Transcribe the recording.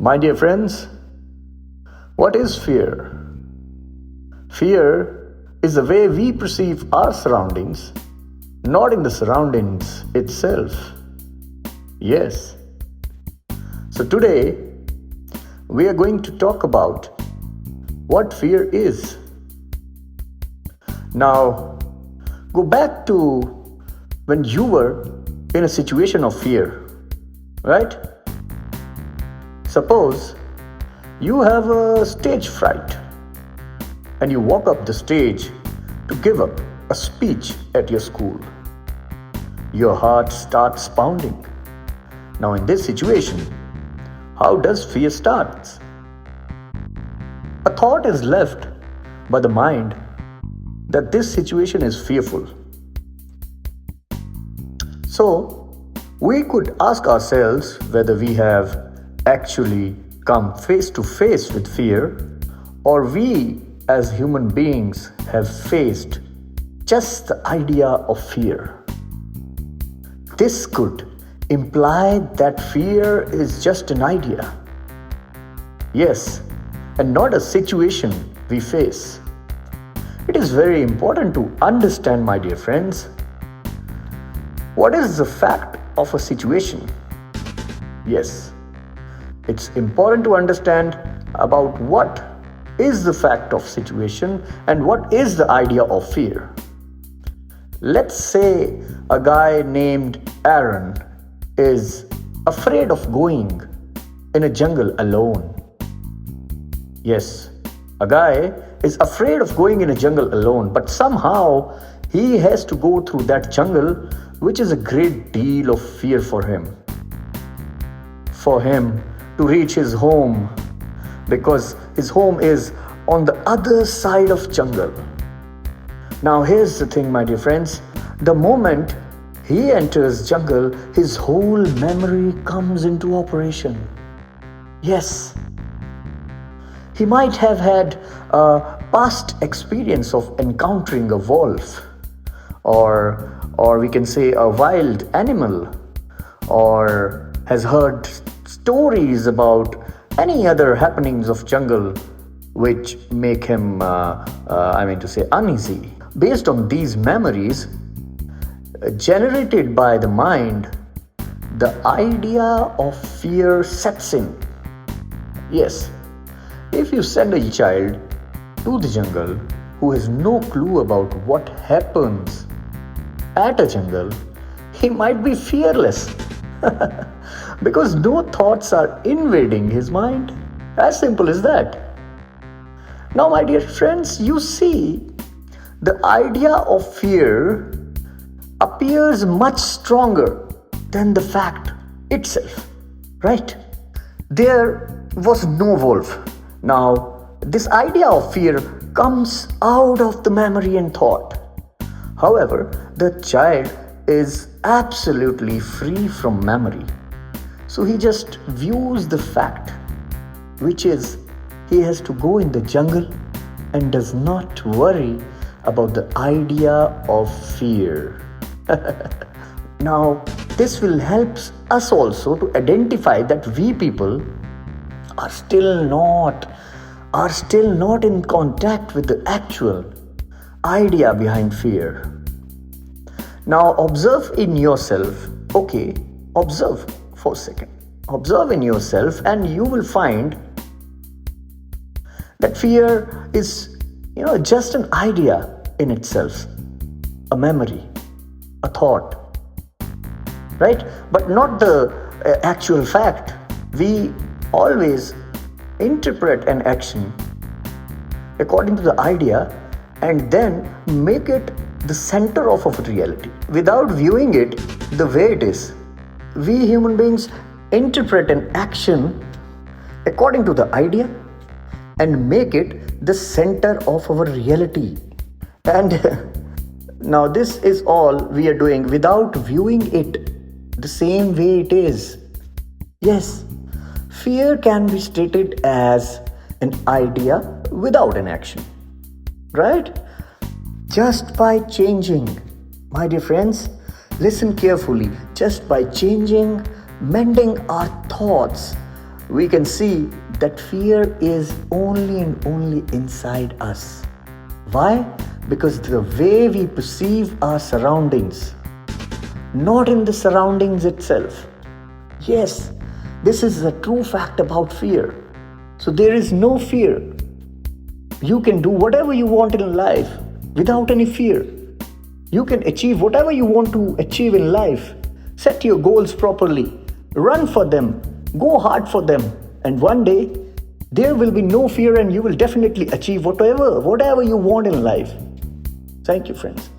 My dear friends, what is fear? Fear is the way we perceive our surroundings, not in the surroundings itself. Yes. So today, we are going to talk about what fear is. Now, go back to when you were in a situation of fear, right? Suppose you have a stage fright and you walk up the stage to give up a speech at your school. Your heart starts pounding. Now in this situation, how does fear start? A thought is left by the mind that this situation is fearful. So we could ask ourselves whether we have actually come face to face with fear, or we as human beings have faced just the idea of fear. This could imply that fear is just an idea. Yes, and not a situation we face. It is very important to understand, my dear friends, what is the fact of a situation. Yes, it's important to understand about what is the fact of situation and what is the idea of fear. Let's say a guy named Aaron is afraid of going in a jungle alone. Yes, a guy is afraid of going in a jungle alone, but somehow he has to go through that jungle, which is a great deal of fear for him. For him to reach his home, because his home is on the other side of jungle. Now here's the thing, my dear friends, the moment he enters jungle, his whole memory comes into operation. Yes, he might have had a past experience of encountering a wolf, or we can say a wild animal, or has heard stories about any other happenings of jungle which make him, uneasy. Based on these memories generated by the mind, the idea of fear sets in. Yes, if you send a child to the jungle who has no clue about what happens at a jungle, he might be fearless because no thoughts are invading his mind. As simple as that. Now, my dear friends, you see, the idea of fear appears much stronger than the fact itself, right? There was no wolf. Now, this idea of fear comes out of the memory and thought. However, the child is absolutely free from memory. So he just views the fact, which is he has to go in the jungle and does not worry about the idea of fear. Now, this will help us also to identify that we people are still not in contact with the actual idea behind fear. Now, observe in yourself. Okay, observe for a second. Observe in yourself and you will find that fear is, just an idea in itself, a memory, a thought, right? But not the actual fact. We always interpret an action according to the idea and then make it the center of our reality without viewing it the way it is. We human beings interpret an action according to the idea and make it the center of our reality. And now this is all we are doing without viewing it the same way it is. Yes, fear can be stated as an idea without an action, right? Just by changing, my dear friends, listen carefully, just by changing, mending our thoughts, we can see that fear is only and only inside us. Why? Because the way we perceive our surroundings, not in the surroundings itself. Yes, this is a true fact about fear. So there is no fear. You can do whatever you want in life without any fear. You can achieve whatever you want to achieve in life. Set your goals properly. Run for them. Go hard for them. And one day, there will be no fear and you will definitely achieve whatever you want in life. Thank you, friends.